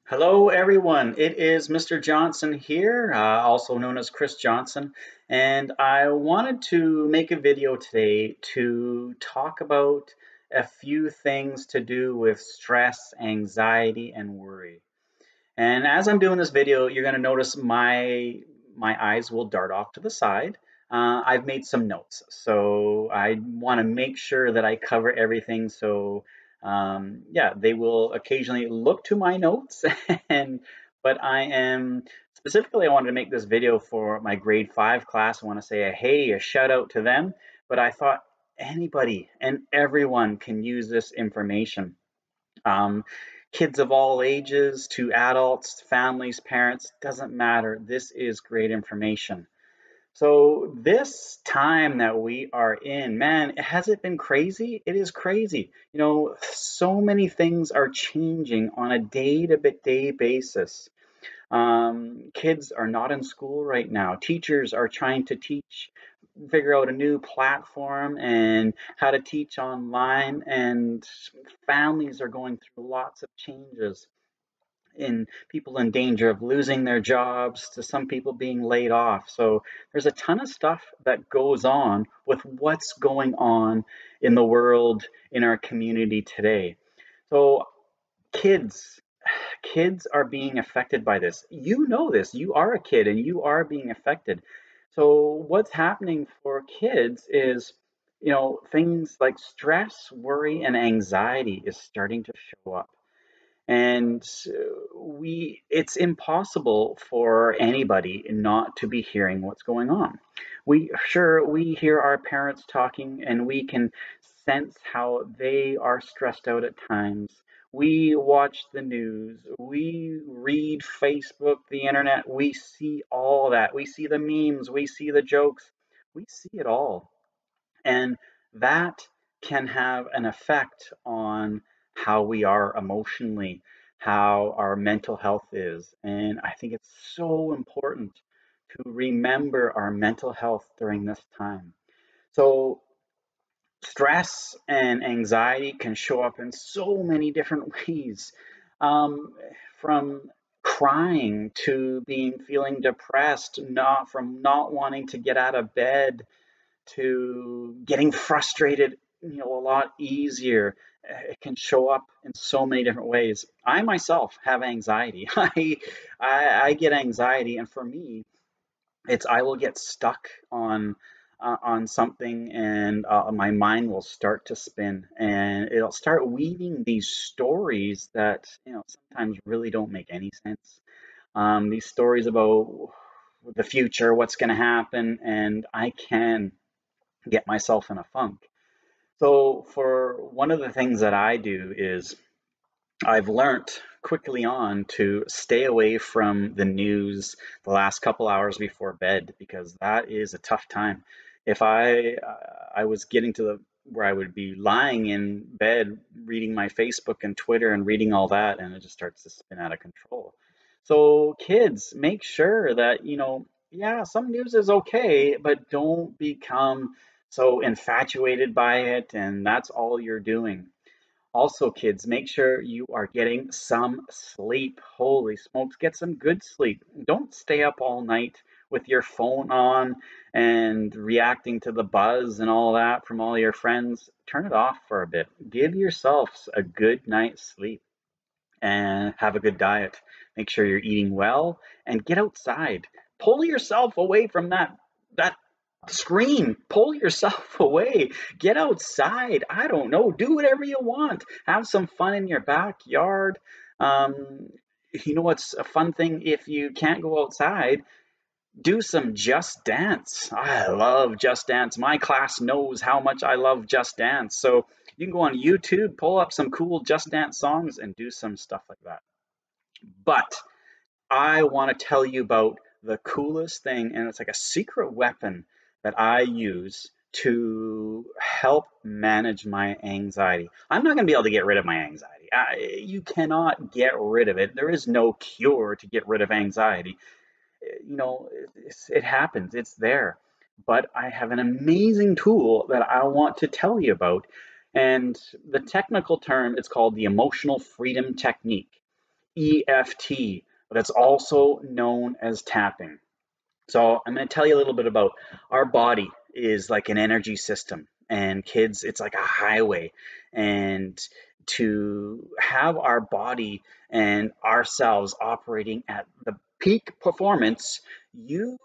Hello, everyone. It is Mr. Johnson here, also known as Chris Johnson, and I wanted to make a video today to talk about a few things to do with stress, anxiety, and worry. And as I'm doing this video, you're going to notice my eyes will dart off to the side. I've made some notes, so I want to make sure that I cover everything. So yeah, they will occasionally look to my notes, and but I wanted to make this video for my grade 5 class. I want to say a shout out to them, but I thought anybody and everyone can use this information. Um, Kids of all ages to adults, families, parents, doesn't matter. This is great information. So, this time that we are in, man, has it been crazy? It is crazy. So many things are changing on a day to day basis. Kids are not in school right now. Teachers are trying to figure out a new platform and how to teach online, and families are going through lots of changes. In people in danger of losing their jobs to some people being laid off. So there's a ton of stuff that goes on with what's going on in the world, in our community today. So kids kids are being affected by this. You know this. You are a kid and you are being affected. So what's happening for kids is, things like stress, worry, and anxiety is starting to show up. And we it's impossible for anybody not to be hearing what's going on. We hear our parents talking, and we can sense how they are stressed out at times. We watch the news, we read Facebook, the internet, we see all that. We see the memes, we see the jokes, we see it all. And that can have an effect on how we are emotionally, how our mental health is. And I think it's so important to remember our mental health during this time. So, stress and anxiety can show up in so many different ways, um, from crying to feeling depressed, not wanting to get out of bed to getting frustrated, a lot easier. It can show up in so many different ways. I myself have anxiety. I get anxiety, and for me, it's I will get stuck on something, and my mind will start to spin, and it'll start weaving these stories that sometimes really don't make any sense. These stories about the future, what's going to happen, and I can get myself in a funk. So, for one of the things that I do is I've learned quickly on to stay away from the news the last couple hours before bed, because that is a tough time. If I was getting to the where I would be lying in bed reading my Facebook and Twitter and reading all that, and it just starts to spin out of control. So kids, make sure that yeah, some news is okay, but don't become so infatuated by it and that's all you're doing. Also, kids, make sure you are getting some sleep. Holy smokes, get some good sleep. Don't stay up all night with your phone on and reacting to the buzz and all that from all your friends. Turn it off for a bit. Give yourselves a good night's sleep and have a good diet. Make sure you're eating well and get outside. Pull yourself away from that screen. Pull yourself away. Get outside. I don't know. Do whatever you want. Have some fun in your backyard. Um, you know what's a fun thing if you can't go outside? Do some Just Dance. I love Just Dance. My class knows how much I love Just Dance. So you can go on YouTube, pull up some cool Just Dance songs, and do some stuff like that. But I want to tell you about the coolest thing, and it's like a secret weapon that I use to help manage my anxiety. I'm not going to be able to get rid of my anxiety. You cannot get rid of it. There is no cure to get rid of anxiety. It happens, it's there. But I have an amazing tool that I want to tell you about. And the technical term is called the emotional freedom technique. EFT, but it's also known as tapping. So I'm going to tell you a little bit about our body is like an energy system, and kids, it's like a highway. And to have our body and ourselves operating at the peak performance, we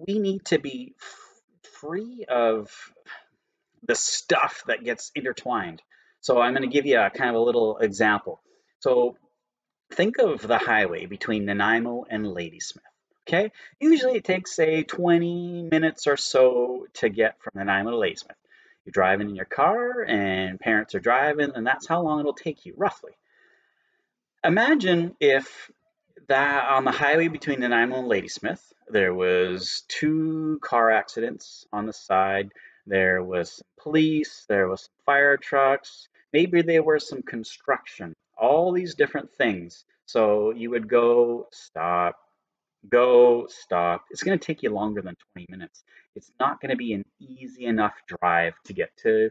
need to be free of the stuff that gets intertwined. So I'm going to give you a kind of a little example. So think of the highway between Nanaimo and Ladysmith. Okay, usually it takes say 20 minutes or so to get from Nanaimo to Ladysmith. You're driving in your car and parents are driving, and that's how long it'll take you roughly. Imagine if that on the highway between Nanaimo and Ladysmith, there was two car accidents on the side. There was police, there was fire trucks, maybe there was some construction, all these different things. So you would go, stop. It's going to take you longer than 20 minutes. It's not going to be an easy enough drive to get to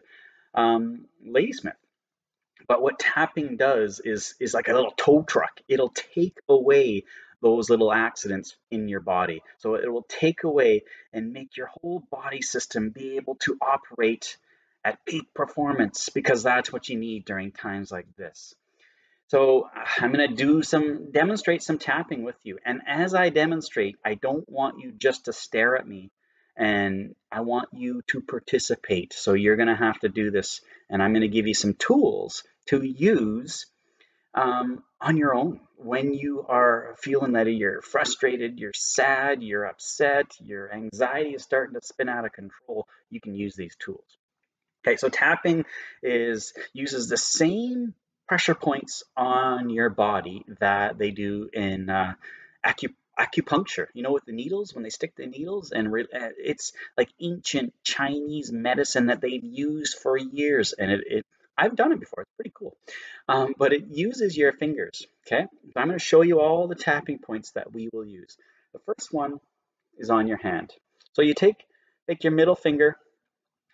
Ladysmith. But what tapping does is like a little tow truck. It'll take away those little accidents in your body. So it will take away and make your whole body system be able to operate at peak performance, because that's what you need during times like this. So I'm going to demonstrate some tapping with you. And as I demonstrate, I don't want you just to stare at me, and I want you to participate. So you're going to have to do this, and I'm going to give you some tools to use on your own when you are feeling that you're frustrated, you're sad, you're upset, your anxiety is starting to spin out of control. You can use these tools. Okay, so tapping uses the same pressure points on your body that they do in acupuncture. You know, with the needles, when they stick the needles, and it's like ancient Chinese medicine that they've used for years, and I've done it before. It's pretty cool, but it uses your fingers. Okay, so I'm going to show you all the tapping points that we will use. The first one is on your hand. So you take your middle finger.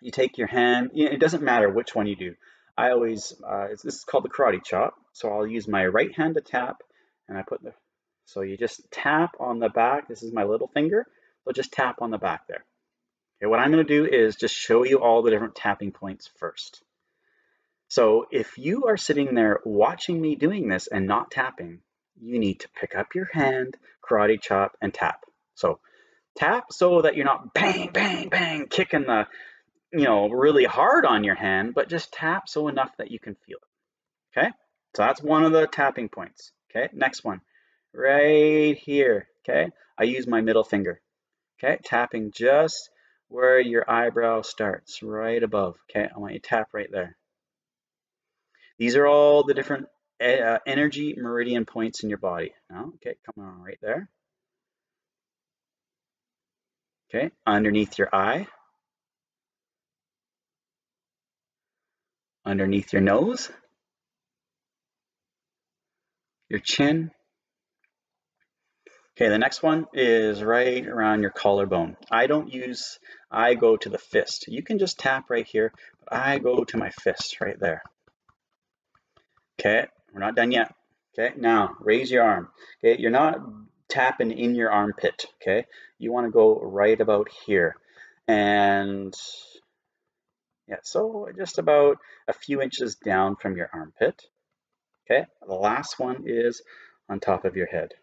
You take your hand, it doesn't matter which one you do. I always, this is called the karate chop. So I'll use my right hand to tap, and so you just tap on the back. This is my little finger. So just tap on the back there. Okay, what I'm going to do is just show you all the different tapping points first. So if you are sitting there watching me doing this and not tapping, you need to pick up your hand, karate chop, and tap. So tap so that you're not bang, bang, bang, kicking the really hard on your hand, but just tap so enough that you can feel it. Okay, so that's one of the tapping points. Okay, next one, right here. Okay, I use my middle finger. Okay, tapping just where your eyebrow starts, right above. Okay, I want you to tap right there. These are all the different energy meridian points in your body. Now, okay, come on right there. Okay, underneath your eye, underneath your nose, your chin. Okay, the next one is right around your collarbone. I go to the fist. You can just tap right here, but I go to my fist right there. Okay, we're not done yet. Okay, now raise your arm. Okay, you're not tapping in your armpit. Okay, you want to go right about here. And yeah, so just about a few inches down from your armpit. Okay, the last one is on top of your head.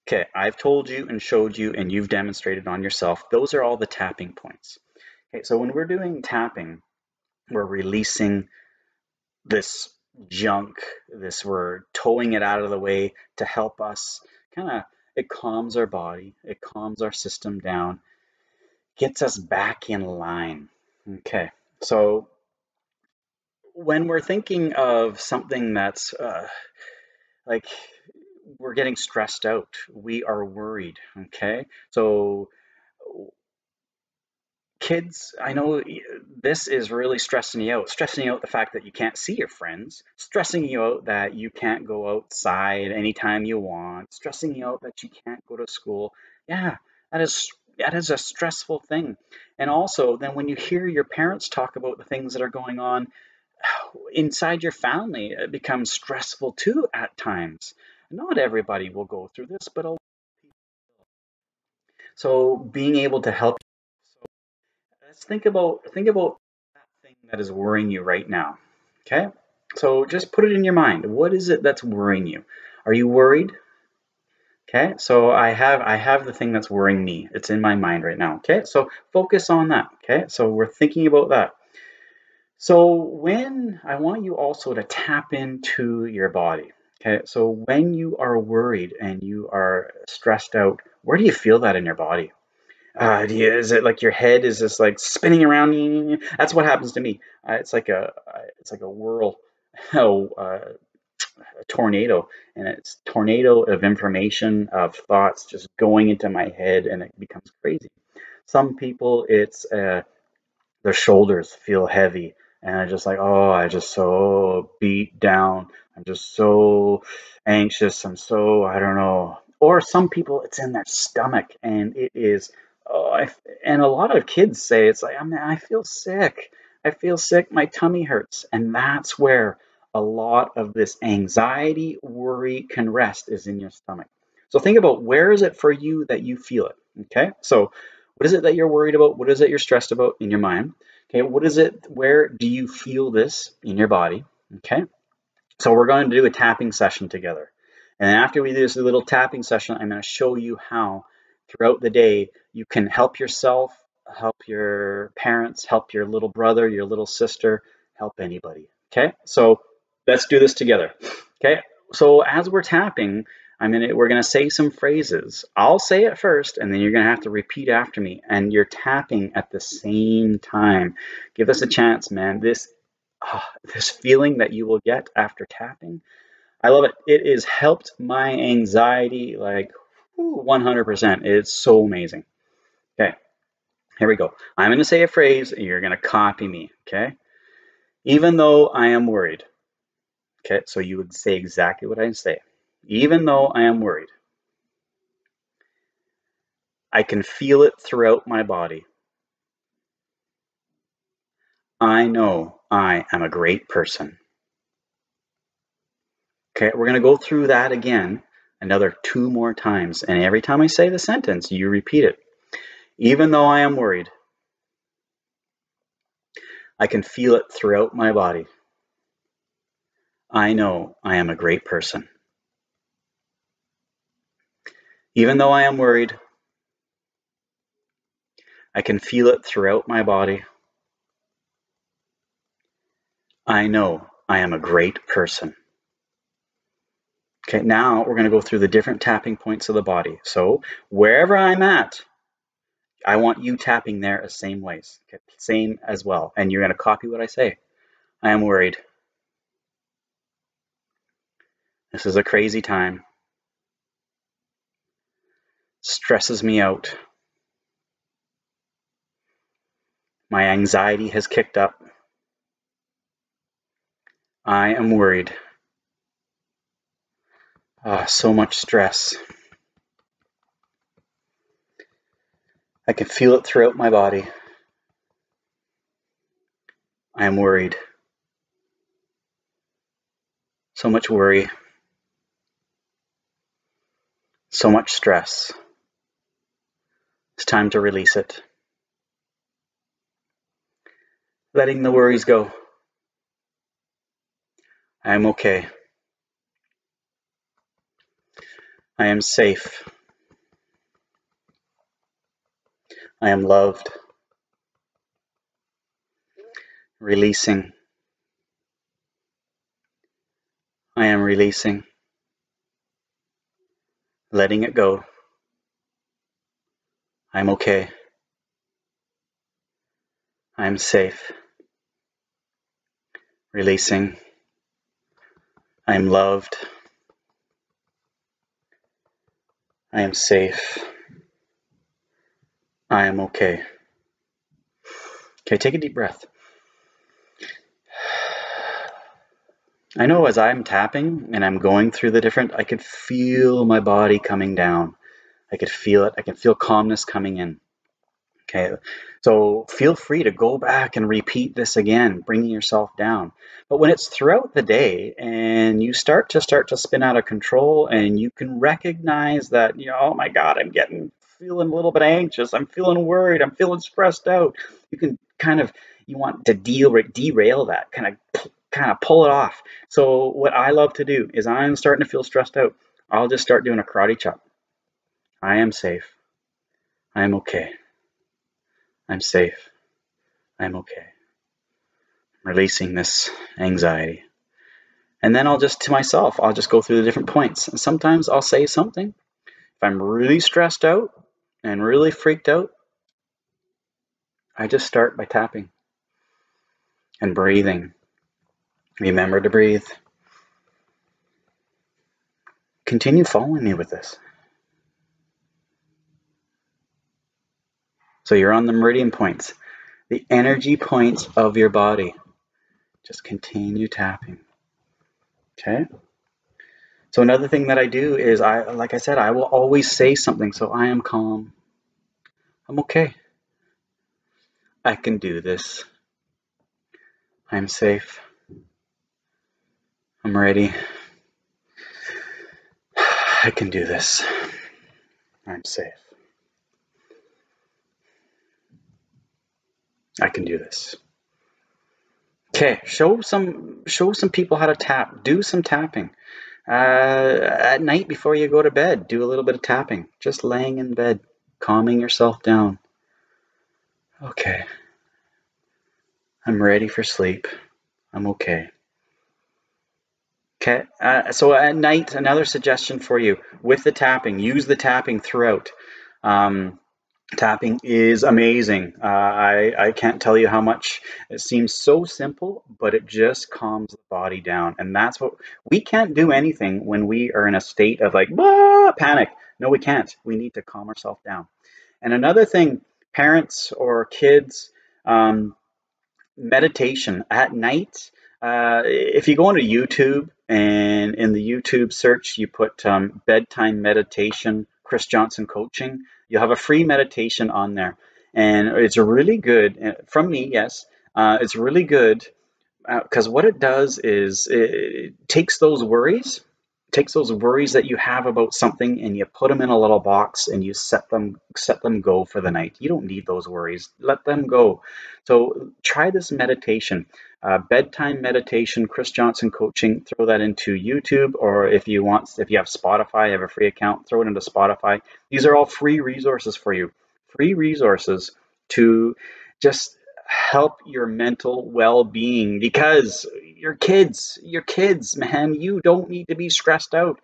Okay, I've told you and showed you and you've demonstrated on yourself. Those are all the tapping points. Okay, so when we're doing tapping, we're releasing this junk, we're towing it out of the way to help us it calms our body, it calms our system down, gets us back in line. Okay, so when we're thinking of something that's like we're getting stressed out, we are worried. Okay, so kids, I know this is really stressing you out the fact that you can't see your friends, stressing you out that you can't go outside anytime you want, stressing you out that you can't go to school. Yeah, that is a stressful thing. And also then when you hear your parents talk about the things that are going on, inside your family, it becomes stressful too at times. Not everybody will go through this, but a lot. So being able to help. So let's think about that thing that is worrying you right now. Okay? So just put it in your mind. What is it that's worrying you? Are you worried? Okay? So I have the thing that's worrying me. It's in my mind right now. Okay? So focus on that. Okay? So we're thinking about that. So when I want you also to tap into your body. Okay? So when you are worried and you are stressed out, where do you feel that in your body? Is it like your head is just like spinning around? That's what happens to me. It's like a whirl, oh, a tornado, and it's tornado of information of thoughts just going into my head, and it becomes crazy. Some people, it's their shoulders feel heavy, and I just like, oh, I just so beat down. I'm just so anxious. I'm so, I don't know. Or some people, it's in their stomach, and it is, oh, and a lot of kids say it's like, I mean, I feel sick. I feel sick. My tummy hurts. And that's where a lot of this anxiety, worry can rest, is in your stomach. So think about, where is it for you that you feel it? Okay. So what is it that you're worried about? What is it you're stressed about in your mind? Okay, what is it? Where do you feel this in your body? Okay, so we're going to do a tapping session together. And after we do this little tapping session, I'm going to show you how throughout the day you can help yourself, help your parents, help your little brother, your little sister, help anybody. Okay, so let's do this together. Okay, so as we're tapping, we're gonna say some phrases. I'll say it first, and then you're gonna have to repeat after me, and you're tapping at the same time. Give us a chance, man. This feeling that you will get after tapping, I love it. It has helped my anxiety like 100%. It's so amazing. Okay, here we go. I'm gonna say a phrase, and you're gonna copy me. Okay, even though I am worried. Okay, so you would say exactly what I say. Even though I am worried, I can feel it throughout my body. I know I am a great person. Okay, we're going to go through that again another 2 more times. And every time I say the sentence, you repeat it. Even though I am worried, I can feel it throughout my body. I know I am a great person. Even though I am worried, I can feel it throughout my body. I know I am a great person. Okay, now we're going to go through the different tapping points of the body. So wherever I'm at, I want you tapping there the same ways. Okay, same as well. And you're going to copy what I say. I am worried. This is a crazy time. Stresses me out. My anxiety has kicked up. I am worried. So much stress. I can feel it throughout my body. I am worried. So much worry. So much stress. It's time to release it. Letting the worries go. I am okay. I am safe. I am loved. Releasing. I am releasing. Letting it go. I'm okay. I'm safe. Releasing. I'm loved. I am safe. I am okay. Okay, take a deep breath. I know as I'm tapping and I'm going through the different, I could feel my body coming down. I could feel it. I can feel calmness coming in. Okay, so feel free to go back and repeat this again, bringing yourself down. But when it's throughout the day and you start to spin out of control, and you can recognize that, oh my God, feeling a little bit anxious, I'm feeling worried, I'm feeling stressed out. You can you want to derail that, kind of pull it off. So what I love to do is, I'm starting to feel stressed out, I'll just start doing a karate chop. I am safe. I am okay. I'm safe. I'm okay. Releasing this anxiety. And then I'll just, to myself, I'll just go through the different points. And sometimes I'll say something. If I'm really stressed out and really freaked out, I just start by tapping and breathing. Remember to breathe. Continue following me with this. So you're on the meridian points, the energy points of your body. Just continue tapping. Okay? So another thing that I do is, like I said, I will always say something. So I am calm. I'm okay. I can do this. I'm safe. I'm ready. I can do this. I'm safe. I can do this. Okay, show some people how to tap. Do some tapping. At night before you go to bed, do a little bit of tapping. Just laying in bed, calming yourself down. Okay. I'm ready for sleep. I'm okay. Okay, so at night, another suggestion for you with the tapping, use the tapping throughout. Tapping is amazing. I can't tell you how much. It seems so simple, but it just calms the body down. And that's what we can't do anything when we are in a state of like panic. No, we can't. We need to calm ourselves down. And another thing, parents or kids, meditation at night. If you go onto YouTube, and in the YouTube search you put bedtime meditation, Chris Johnson coaching, you'll have a free meditation on there, and it's really good. From me, yes, it's really good because what it does is it takes those worries that you have about something, and you put them in a little box, and you set them go for the night. You don't need those worries. Let them go. So try this meditation, bedtime meditation, Chris Johnson coaching. Throw that into YouTube, or if you have Spotify, you have a free account, throw it into Spotify. These are all free resources for you. Free resources to just help your mental well-being, because your kids, man, you don't need to be stressed out.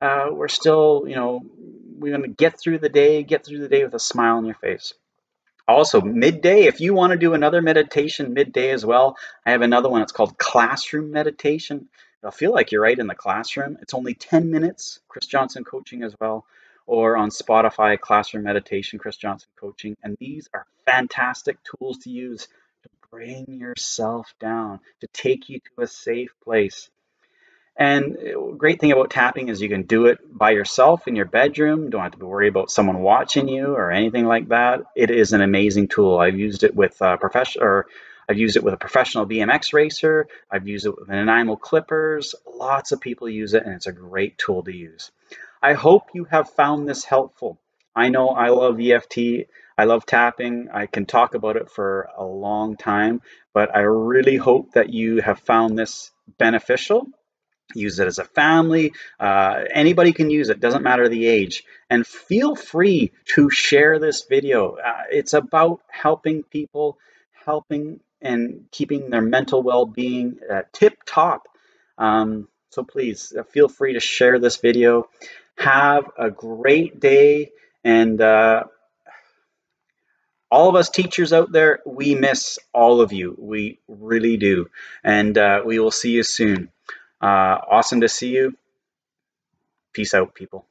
We're still, we're going to get through the day with a smile on your face. Also, midday, if you want to do another meditation midday as well, I have another one. It's called classroom meditation. It'll feel like you're right in the classroom. It's only 10 minutes, Chris Johnson coaching as well, or on Spotify, classroom meditation, Chris Johnson coaching. And these are fantastic tools to use to bring yourself down, to take you to a safe place. And great thing about tapping is you can do it by yourself in your bedroom. Don't have to worry about someone watching you or anything like that. It is an amazing tool. I've used it with I've used it with a professional BMX racer. I've used it with enamel clippers. Lots of people use it, and it's a great tool to use. I hope you have found this helpful. I know I love EFT. I love tapping. I can talk about it for a long time, but I really hope that you have found this beneficial. Use it as a family. Anybody can use it, doesn't matter the age. And feel free to share this video. It's about helping people, helping and keeping their mental well-being tip top. So please feel free to share this video. Have a great day. And all of us teachers out there, we miss all of you. We really do. And we will see you soon. Awesome to see you. Peace out, people.